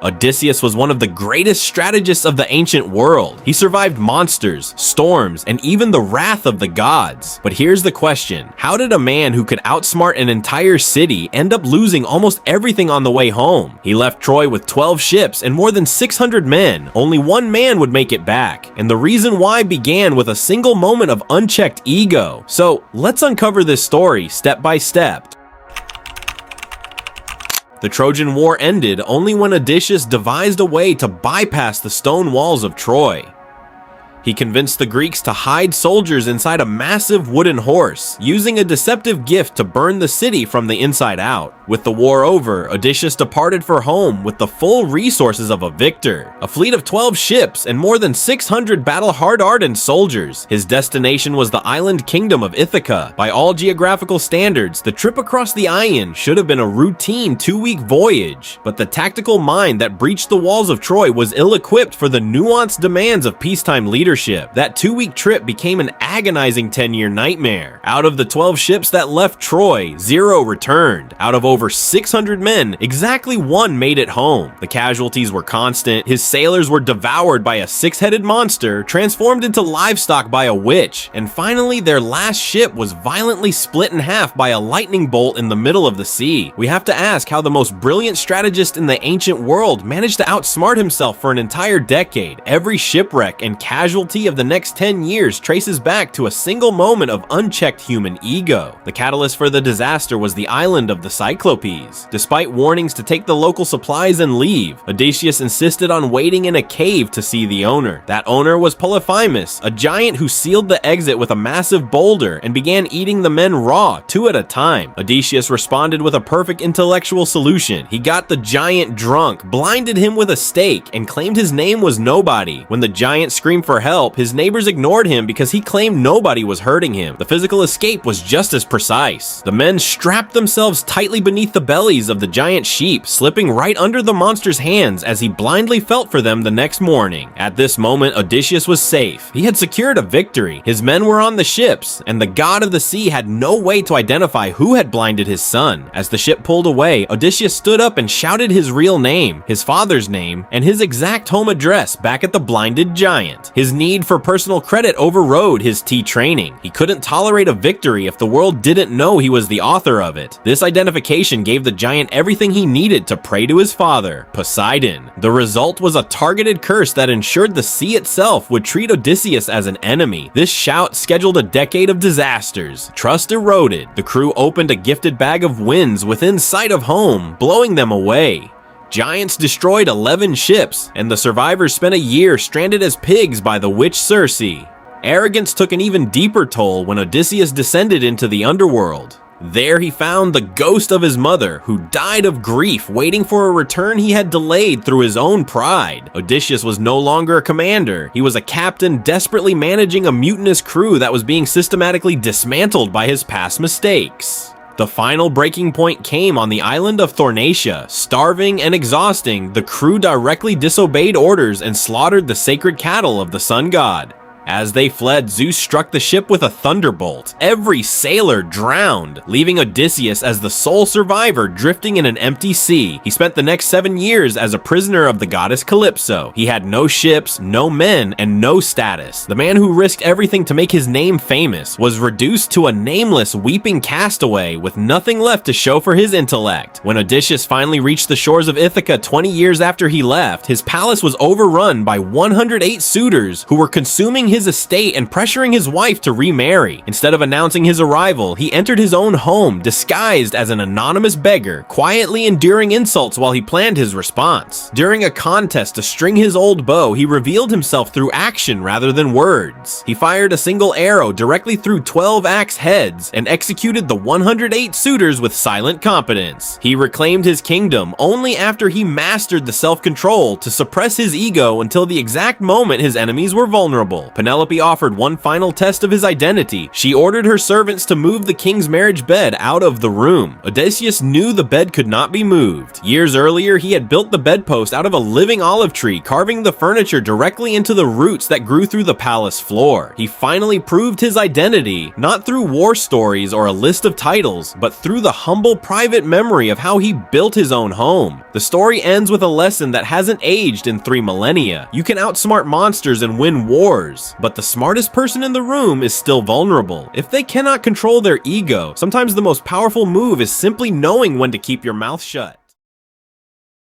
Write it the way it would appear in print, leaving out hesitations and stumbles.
Odysseus was one of the greatest strategists of the ancient world. He survived monsters, storms, and even the wrath of the gods. But here's the question: how did a man who could outsmart an entire city end up losing almost everything on the way home? He left Troy with 12 ships and more than 600 men. Only one man would make it back. And the reason why began with a single moment of unchecked ego. So let's uncover this story step by step. The Trojan War ended only when Odysseus devised a way to bypass the stone walls of Troy. He convinced the Greeks to hide soldiers inside a massive wooden horse, using a deceptive gift to burn the city from the inside out. With the war over, Odysseus departed for home with the full resources of a victor, a fleet of 12 ships and more than 600 battle-hardened soldiers. His destination was the island kingdom of Ithaca. By all geographical standards, the trip across the Ion should have been a routine 2-week voyage, but the tactical mind that breached the walls of Troy was ill-equipped for the nuanced demands of peacetime leadership. That 2-week trip became an agonizing 10-year nightmare. Out of the 12 ships that left Troy, 0 returned. Out of over 600 men, exactly 1 made it home. The casualties were constant. His sailors were devoured by a 6-headed monster, transformed into livestock by a witch, and finally their last ship was violently split in half by a lightning bolt in the middle of the sea. We have to ask how the most brilliant strategist in the ancient world managed to outsmart himself for an entire decade. Every shipwreck and casualty of the next 10 years traces back to a single moment of unchecked human ego. The catalyst for the disaster was the island of the Cyclopes. Despite warnings to take the local supplies and leave, Odysseus insisted on waiting in a cave to see the owner. That owner was Polyphemus, a giant who sealed the exit with a massive boulder and began eating the men raw, 2 at a time. Odysseus responded with a perfect intellectual solution. He got the giant drunk, blinded him with a stake, and claimed his name was Nobody. When the giant screamed for help, his neighbors ignored him because he claimed nobody was hurting him. The physical escape was just as precise. The men strapped themselves tightly beneath the bellies of the giant sheep, slipping right under the monster's hands as he blindly felt for them the next morning. At this moment, Odysseus was safe. He had secured a victory. His men were on the ships, and the god of the sea had no way to identify who had blinded his son. As the ship pulled away, Odysseus stood up and shouted his real name, his father's name, and his exact home address back at the blinded giant. His need for personal credit overrode his tea training. He couldn't tolerate a victory if the world didn't know he was the author of it. This identification gave the giant everything he needed to pray to his father, Poseidon. The result was a targeted curse that ensured the sea itself would treat Odysseus as an enemy. This shout scheduled a decade of disasters. Trust eroded. The crew opened a gifted bag of winds within sight of home, blowing them away. Giants destroyed 11 ships, and the survivors spent a year stranded as pigs by the witch Circe. Arrogance took an even deeper toll when Odysseus descended into the underworld. There he found the ghost of his mother, who died of grief waiting for a return he had delayed through his own pride. Odysseus was no longer a commander. He was a captain desperately managing a mutinous crew that was being systematically dismantled by his past mistakes. The final breaking point came on the island of Thornacia. Starving and exhausting, the crew directly disobeyed orders and slaughtered the sacred cattle of the sun god. As they fled, Zeus struck the ship with a thunderbolt. Every sailor drowned, leaving Odysseus as the sole survivor drifting in an empty sea. He spent the next 7 years as a prisoner of the goddess Calypso. He had no ships, no men, and no status. The man who risked everything to make his name famous was reduced to a nameless, weeping castaway with nothing left to show for his intellect. When Odysseus finally reached the shores of Ithaca 20 years after he left, his palace was overrun by 108 suitors who were consuming his estate and pressuring his wife to remarry. Instead of announcing his arrival, he entered his own home disguised as an anonymous beggar, quietly enduring insults while he planned his response. During a contest to string his old bow, he revealed himself through action rather than words. He fired a single arrow directly through 12 axe heads and executed the 108 suitors with silent competence. He reclaimed his kingdom only after he mastered the self-control to suppress his ego until the exact moment his enemies were vulnerable. Penelope offered one final test of his identity. She ordered her servants to move the king's marriage bed out of the room. Odysseus knew the bed could not be moved. Years earlier, he had built the bedpost out of a living olive tree, carving the furniture directly into the roots that grew through the palace floor. He finally proved his identity, not through war stories or a list of titles, but through the humble private memory of how he built his own home. The story ends with a lesson that hasn't aged in 3 millennia. You can outsmart monsters and win wars, but the smartest person in the room is still vulnerable. If they cannot control their ego, sometimes the most powerful move is simply knowing when to keep your mouth shut.